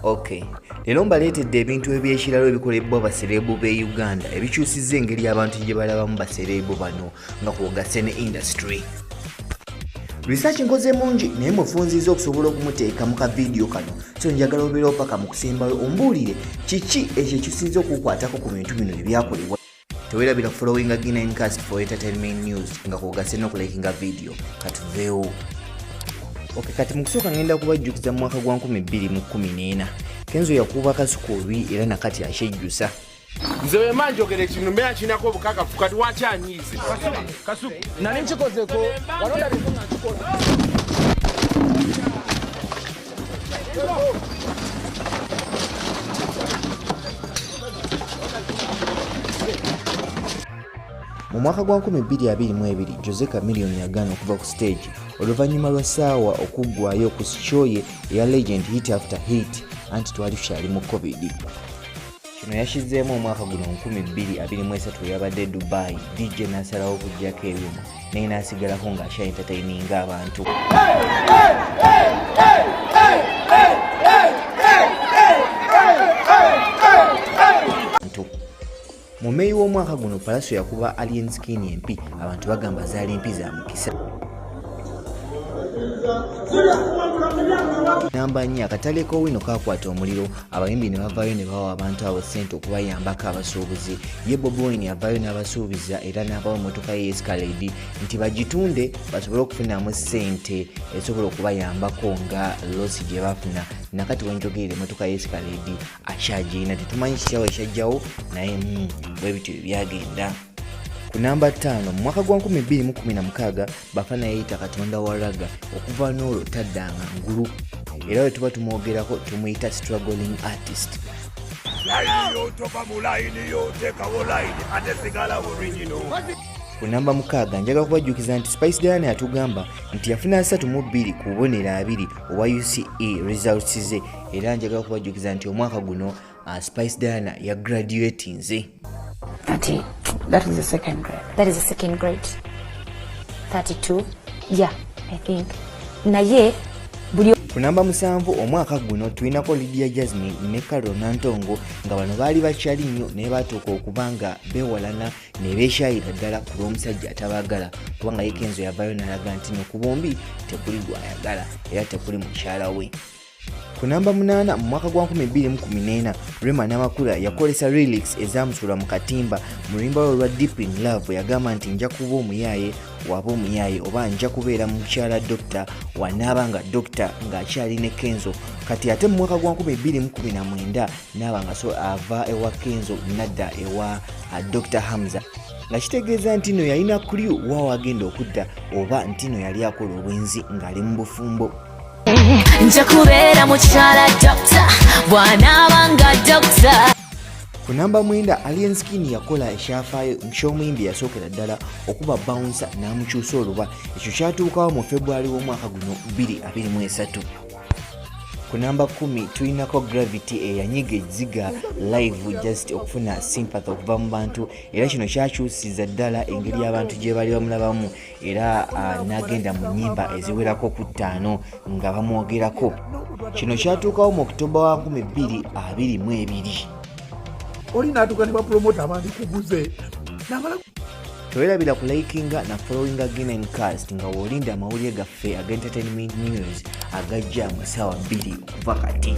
Okay. Lero mbaleetedde ebintu ebyekilaru ebikolebwa baserebu be Uganda ebikyusizza engeri abantu gye balabamu baserebu bano nga kwogase ne industry. Research nkoze mungi naye mufunziza okusobola okumuteeka mu kavidiyo kano, so njagala obeera opaka mu kusembayo ombuulire kiki ekyo ekisinza okukwatako ku bintu bino ebyakolebwa. Teweerabira following Guinean for entertainment news nga kwogase n'okulikinga video. Katuveewo. Okay, kati mu kusooka ngenda kubajjukiza mu mwaka gwa 2014 Kenzo yakuba kasuku olwi era nakati ashejjusa. Nze we manjogera ekintu mbeera kinako obukakafu kati wakyanyiize. Kasuku nali nkikozeko walonda bifunga nkikola. Mu mwaka gwa 2022 Jose Chameleone yagaana okuva ku stage oluvannyuma lwa ssaawa okuggwayo ku show ye eya Legend Hit After Hit anti twali tukyali mu COVID. Kino yashizzeemu omwaka guno 2023 yabadde Dubai, DJ n'asalawo okuggyako ebyuma naye n'asigalako ng'asha entertaininga abantu. Mu Meyi w'omwaka guno Palaso yakuba Alien Skin empi abantu bagamba zaali mpi za mukisa. Namba 4 akatale k'owino kakwata omuliro abayimbi ne bavaayo ne bawa abantu abo ssente okubayambako abasuubuzi. Ye Bobi Wine yavaayo n'abasuubiza era n'abawa emmotoka ye Escalade nti bagitunde basobole okufunamu ssente esobola okubayambako nga losi gye bafuna. Nakati wenjogerera emmotoka ye Escalade akyagirina tetumanyi kikyawo ekyajjawo naye bwe bityo byagenda. Ku namba 5 mu mwaka gwa 2016 Bafana yayita Katonda wa raga okuva n'olwo taddanga ngulu era we tuba tumwogerako tumuyita struggling artist. Ku namba 6 njagala kubajjukiza nti Spice Diana yatugamba nti yafuna 32 ku bubonero 2 obwa UCE results ze era njagala kubajjukiza nti omwaka guno Spice Diana ya graduate nze. 30. That is the second grade. That is the second grade. 32. Yeah, I think. Naye buli ku namba 7 omwaka guno tulinako Lydia Jasmine ne Carol Nantongo nga bano baali bakyali nnyo naye batuuka okubanga bewalana ne beekyayira ddala ku lw'omusajja atabaagala kubanga ye Kenzo yavaayo n'alaga nti no ku bombi tekuli gw'ayagala era tekuli mukyala we. Ku namba 8 mu mwaka gwa 2014 Rema Namakula yakolesa lyrics ezamusula mu katimba mu luyimba lwa Deep in Love yagamba nti nja kuba omuyaaye waba omuyaaye oba nja kubeera mukyala Dr. wanaaba nga Dr. ng'akyali ne Kenzo. Kati ate mu mwaka gwa 2019 naaba nga so ava ewa Kenzo nadda ewa Dr. Hamza nga kitegeeza nti no yalina clue wa wagenda okudda oba nti no yali akola obwenzi ng'ali mu bufumbo. nja kubeera mukyala Dr. bw'anaabanga Dr. Ku namba 9 Alien Skin yakola ekyafaayo nky'omuyimbi yasookera ddala okuba bouncer n'amukyusa oluba ekyo kyatuukawo mu February w'omwaka guno 2023. Ku namba 10 tulinako Gravity eyanyiga eziga live just okufuna sympathy okuva mu bantu era kino kyakyusiza ddala engeri y'abantu gye bali bamulabamu era n'agenda mu nnyimba eziwerako ku 5 nga bamwogerako. Kino kyatuukawo mu October wa 2022. Oli natuka ne bapromota abandi kuguze. Namala Teweerabira ku likinga na following Guinean nga wolinda amawulire gaffe aga entertainment news agajja mu ssaawa 2 okuva kati.